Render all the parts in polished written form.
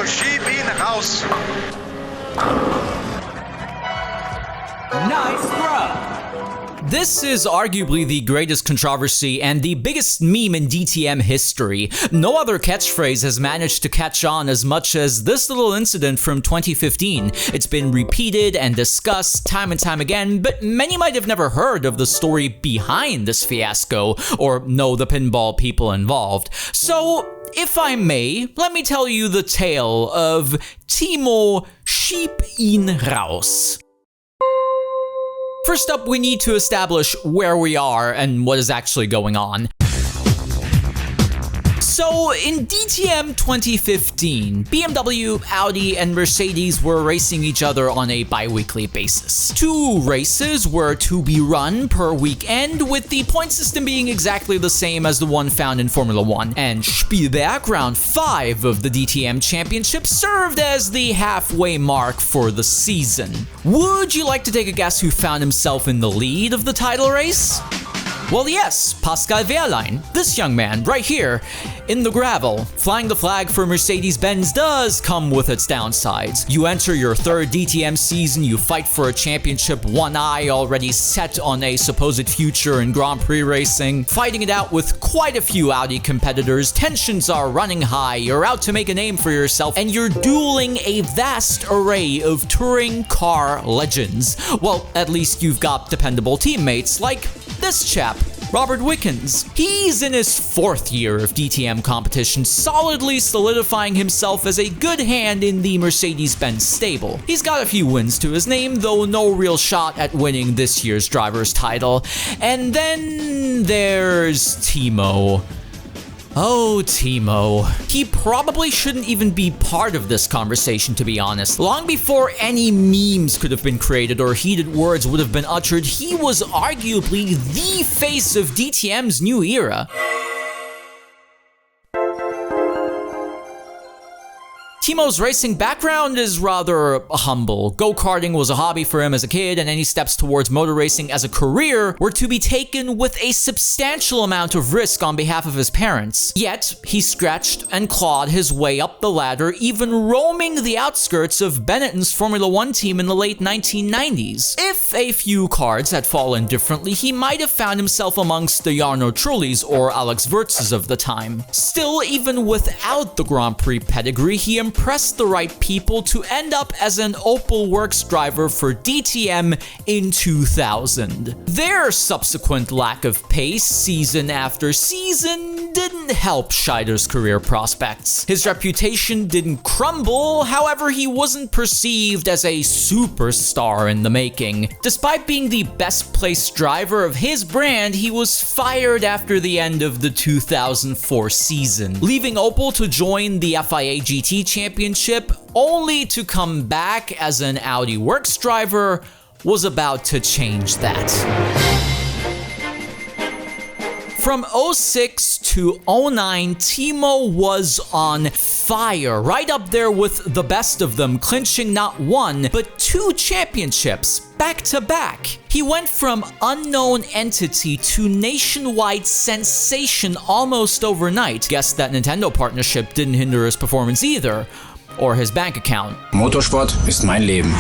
schieb ihn raus. Nice throw. This is arguably the greatest controversy and the biggest meme in DTM history. No other catchphrase has managed to catch on as much as this little incident from 2015. It's been repeated and discussed time and time again, but many might have never heard of the story behind this fiasco or know the pinball people involved. So, if I may, let me tell you the tale of Timo Schieb ihn raus. First up, we need to establish where we are and what is actually going on. So, in DTM 2015, BMW, Audi, and Mercedes were racing each other on a bi-weekly basis. 2 races were to be run per weekend, with the point system being exactly the same as the one found in Formula 1. And Spielberg, round 5 of the DTM Championship, served as the halfway mark for the season. Would you like to take a guess who found himself in the lead of the title race? Well, yes, Pascal Wehrlein, this young man right here in the gravel. Flying the flag for Mercedes-Benz does come with its downsides. You enter your 3rd DTM season, you fight for a championship, one eye already set on a supposed future in Grand Prix racing, fighting it out with quite a few Audi competitors, tensions are running high, you're out to make a name for yourself, and you're dueling a vast array of touring car legends. Well, at least you've got dependable teammates like this chap, Robert Wickens. He's in his 4th year of DTM competition, solidly solidifying himself as a good hand in the Mercedes-Benz stable. He's got a few wins to his name, though no real shot at winning this year's driver's title. And then there's Timo. Oh, Timo. He probably shouldn't even be part of this conversation, to be honest. Long before any memes could have been created or heated words would have been uttered, he was arguably the face of DTM's new era. Timo's racing background is rather humble. Go-karting was a hobby for him as a kid, and any steps towards motor racing as a career were to be taken with a substantial amount of risk on behalf of his parents. Yet, he scratched and clawed his way up the ladder, even roaming the outskirts of Benetton's Formula 1 team in the late 1990s. If a few cards had fallen differently, he might have found himself amongst the Jarno Trullis or Alex Wurzes of the time. Still, even without the Grand Prix pedigree, he impressed the right people to end up as an Opel Works driver for DTM in 2000. Their subsequent lack of pace season after season didn't help Scheider's career prospects. His reputation didn't crumble, however, he wasn't perceived as a superstar in the making. Despite being the best placed driver of his brand, he was fired after the end of the 2004 season, leaving Opel to join the FIA GT Championship, only to come back as an Audi Works driver, was about to change that. From 06 to 09, Timo was on fire, right up there with the best of them, clinching not 1, but 2 championships, back to back. He went from unknown entity to nationwide sensation almost overnight. Guess that Nintendo partnership didn't hinder his performance either, or his bank account. Motorsport ist mein Leben.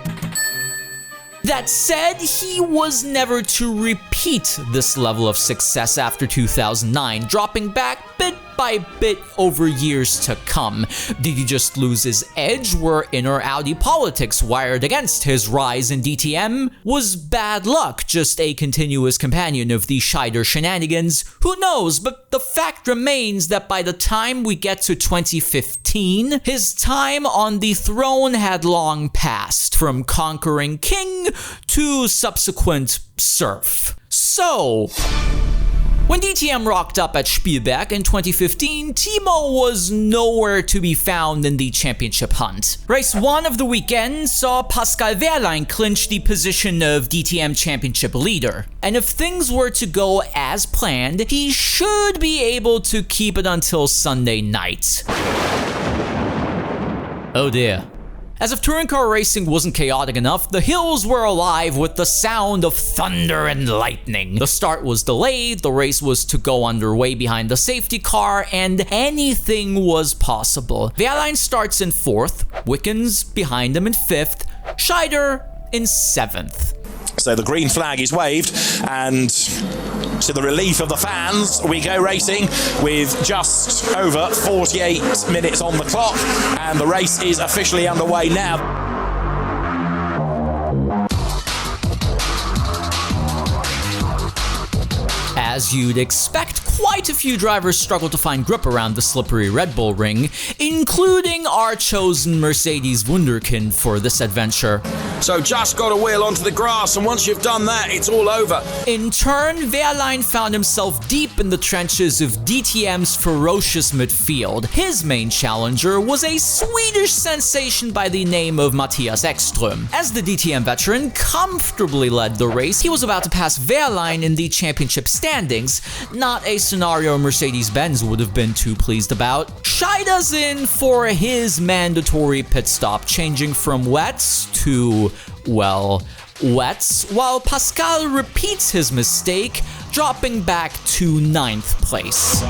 That said, he was never to repeat this level of success after 2009, dropping back bit by bit over years to come. Did he just lose his edge? Were inner Audi politics wired against his rise in DTM? Was bad luck just a continuous companion of the Scheider shenanigans? Who knows, but the fact remains that by the time we get to 2015, his time on the throne had long passed, from conquering king to subsequent serf. So, when DTM rocked up at Spielberg in 2015, Timo was nowhere to be found in the championship hunt. Race 1 of the weekend saw Pascal Wehrlein clinch the position of DTM championship leader. And if things were to go as planned, he should be able to keep it until Sunday night. Oh dear. As if touring car racing wasn't chaotic enough, the hills were alive with the sound of thunder and lightning. The start was delayed, the race was to go underway behind the safety car, and anything was possible. Wehrlein starts in 4th, Wickens behind him in 5th, Scheider in 7th. So the green flag is waved, and to the relief of the fans, we go racing with just over 48 minutes on the clock, and the race is officially underway now. As you'd expect, quite a few drivers struggle to find grip around the slippery Red Bull ring, including our chosen Mercedes wunderkind for this adventure. So just got to wheel onto the grass, and once you've done that, it's all over. In turn, Wehrlein found himself deep in the trenches of DTM's ferocious midfield. His main challenger was a Swedish sensation by the name of Mattias Ekström. As the DTM veteran comfortably led the race, he was about to pass Wehrlein in the championship standings, not a scenario Mercedes-Benz would have been too pleased about. Scheider's in for his mandatory pit stop, changing from wets to, well, wets, while Pascal repeats his mistake, dropping back to 9th place.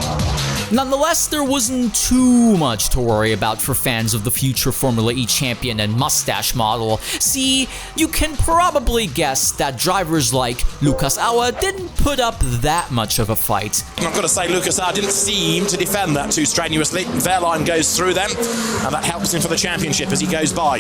Nonetheless, there wasn't too much to worry about for fans of the future Formula E champion and mustache model. See, you can probably guess that drivers like Lucas Auer didn't put up that much of a fight. I've got to say, Lucas Auer didn't seem to defend that too strenuously. Wehrlein goes through them, and that helps him for the championship as he goes by.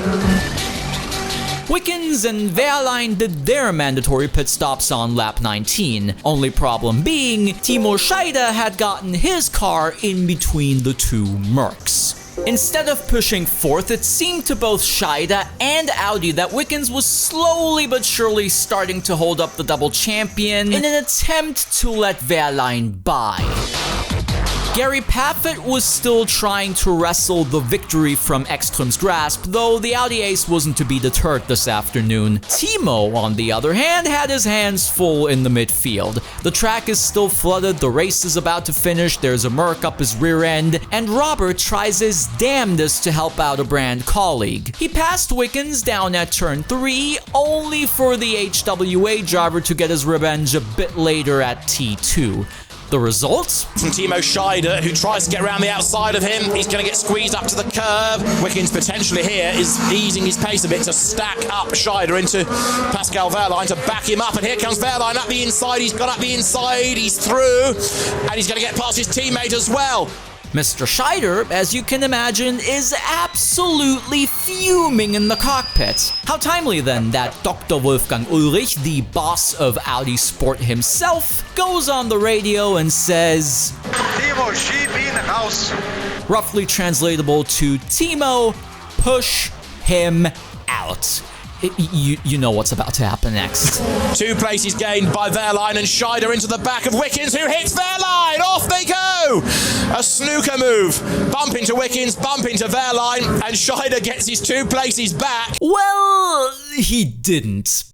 Wickens and Wehrlein did their mandatory pit stops on lap 19. Only problem being, Timo Scheider had gotten his car in between the two Mercs. Instead of pushing 4th, it seemed to both Scheider and Audi that Wickens was slowly but surely starting to hold up the double champion in an attempt to let Wehrlein by. Gary Paffett was still trying to wrestle the victory from Ekström's grasp, though the Audi ace wasn't to be deterred this afternoon. Timo, on the other hand, had his hands full in the midfield. The track is still flooded, the race is about to finish, there's a Merc up his rear end, and Robert tries his damnedest to help out a brand colleague. He passed Wickens down at turn 3, only for the HWA driver to get his revenge a bit later at T2. The result? From Timo Scheider, who tries to get around the outside of him. He's going to get squeezed up to the curb. Wickens potentially here is easing his pace a bit to stack up Scheider into Pascal Wehrlein to back him up. And here comes Wehrlein up the inside. He's got up the inside. He's through. And he's going to get past his teammate as well. Mr. Scheider, as you can imagine, is absolutely fuming in the cockpit. How timely then that Dr. Wolfgang Ulrich, the boss of Audi Sport himself, goes on the radio and says, Timo, schieb ihn raus. Roughly translatable to Timo, push him out. You know what's about to happen next. 2 places gained by Wehrlein, and Scheider into the back of Wickens, who hits Wehrlein. Off they go. A snooker move. Bump into Wickens, bump into Wehrlein, and Scheider gets his 2 places back. Well, he didn't.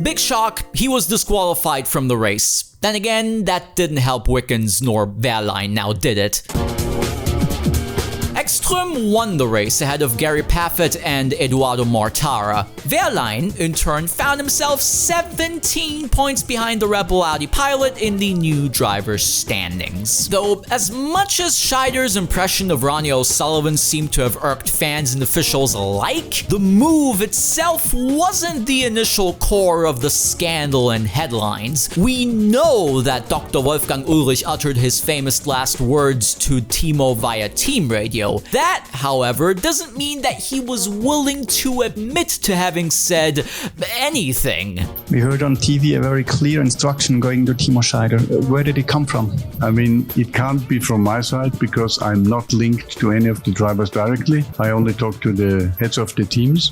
Big shock, he was disqualified from the race. Then again, that didn't help Wickens nor Wehrlein, now did it? Ekström won the race ahead of Gary Paffett and Eduardo Mortara. Wehrlein, in turn, found himself 17 points behind the Red Bull Audi pilot in the new driver's standings. Though, as much as Scheider's impression of Ronnie O'Sullivan seemed to have irked fans and officials alike, the move itself wasn't the initial core of the scandal and headlines. We know that Dr. Wolfgang Ulrich uttered his famous last words to Timo via team radio. That, however, doesn't mean that he was willing to admit to having said anything. We heard on TV a very clear instruction going to Timo Scheider. Where did it come from? I mean, it can't be from my side because I'm not linked to any of the drivers directly. I only talk to the heads of the teams.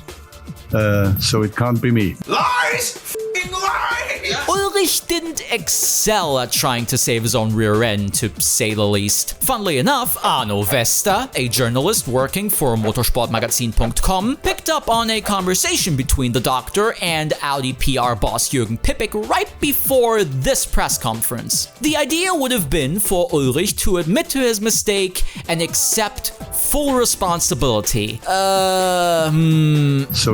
So it can't be me. Lies! F***ing lies! Ulrich Ulrich didn't excel at trying to save his own rear end, to say the least. Funnily enough, Arno Vesta, a journalist working for motorsportmagazin.com, picked up on a conversation between the doctor and Audi PR boss Jürgen Pippik right before this press conference. The idea would have been for Ulrich to admit to his mistake and accept full responsibility. So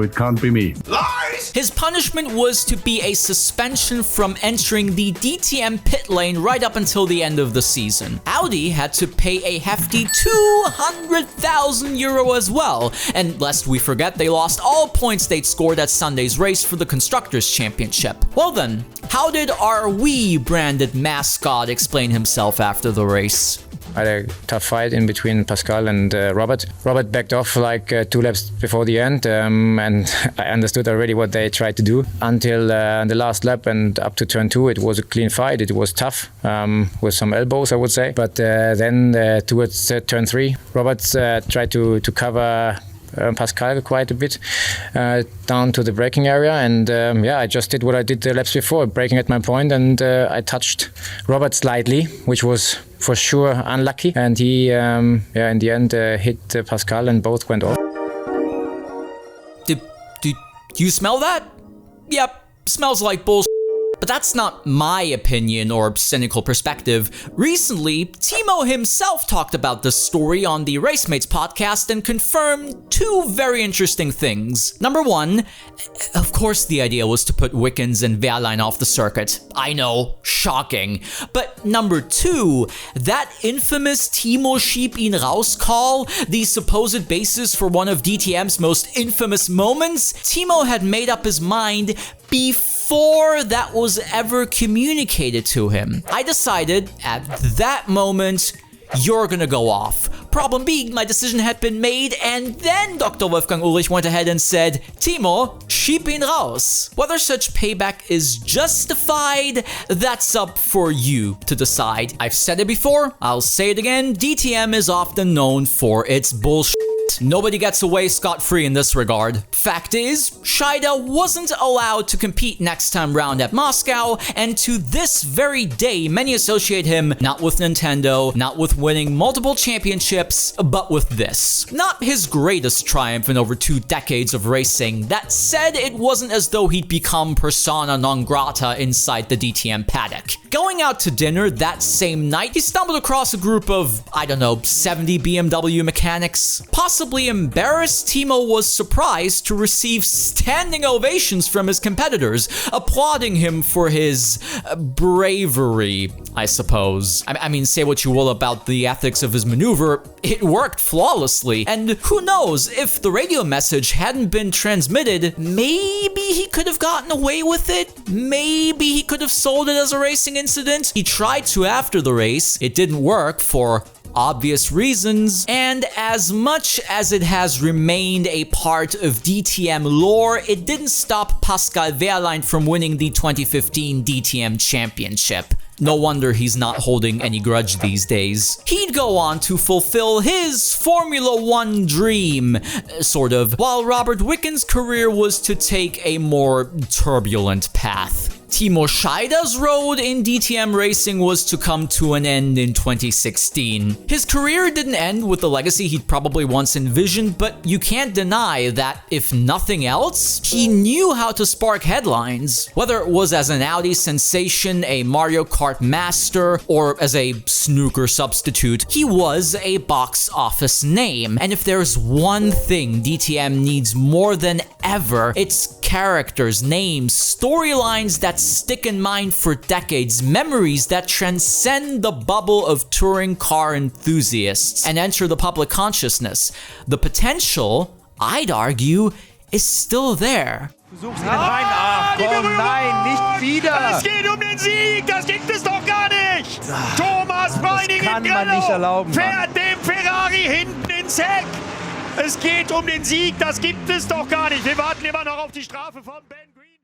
it can't be me. Lies! His punishment was to be a suspension from entering the DTM pit lane right up until the end of the season. Audi had to pay a hefty €200,000 as well, and lest we forget, they lost all points they'd scored at Sunday's race for the Constructors' Championship. Well then, how did our Wii-branded mascot explain himself after the race? I had a tough fight in between Pascal and Robert. Robert backed off like 2 laps before the end, and I understood already what they tried to do. Until the last lap and up to turn 2, it was a clean fight. It was tough, with some elbows, I would say. But then towards turn 3, Robert tried to cover Pascal quite a bit down to the braking area, and I just did what I did the laps before, braking at my point, and I touched Robert slightly, which was for sure unlucky, and he in the end hit Pascal and both went off. Did you smell that? Yep, smells like bullshit. But that's not my opinion or cynical perspective. Recently, Timo himself talked about this story on the Racemates podcast and confirmed 2 very interesting things. Number 1, of course the idea was to put Wickens and Wehrlein off the circuit. I know, shocking. But number 2, that infamous Timo schieb raus call, the supposed basis for one of DTM's most infamous moments, Timo had made up his mind before that was ever communicated to him. I decided at that moment, you're gonna go off. Problem being, my decision had been made, and then Dr. Wolfgang Ulrich went ahead and said, Timo, schieb raus. Whether such payback is justified, that's up for you to decide. I've said it before, I'll say it again, DTM is often known for its bullshit. Nobody gets away scot-free in this regard. Fact is, Scheider wasn't allowed to compete next time round at Moscow, and to this very day, many associate him not with Nintendo, not with winning multiple championships, but with this. Not his greatest triumph in over 2 decades of racing. That said, it wasn't as though he'd become persona non grata inside the DTM paddock. Going out to dinner that same night, he stumbled across a group of, 70 BMW mechanics. Possibly embarrassed, Timo was surprised to receive standing ovations from his competitors, applauding him for his bravery, I suppose. I mean, say what you will about the ethics of his maneuver, it worked flawlessly, and who knows, if the radio message hadn't been transmitted, maybe he could have gotten away with it? Maybe he could have sold it as a racing incident? He tried to after the race, it didn't work for obvious reasons, and as much as it has remained a part of DTM lore, it didn't stop Pascal Wehrlein from winning the 2015 DTM Championship. No wonder he's not holding any grudge these days. He'd go on to fulfill his Formula One dream, sort of, while Robert Wickens' career was to take a more turbulent path. Timo Scheider's road in DTM racing was to come to an end in 2016. His career didn't end with the legacy he'd probably once envisioned, but you can't deny that, if nothing else, he knew how to spark headlines. Whether it was as an Audi sensation, a Mario Kart master, or as a snooker substitute, he was a box office name. And if there's one thing DTM needs more than ever, it's characters, names, storylines that stick in mind for decades, memories that transcend the bubble of touring car enthusiasts and enter the public consciousness. The potential, I'd argue, is still there. Versuch's ihn rein. Ach komm, nein, nicht wieder. Es geht um den Sieg, das gibt es doch gar nicht. Thomas Breiningen-Grillo fährt dem Ferrari hinten ins Heck. Es geht um den Sieg, das gibt es doch gar nicht. Wir warten immer noch auf die Strafe von Ben Green.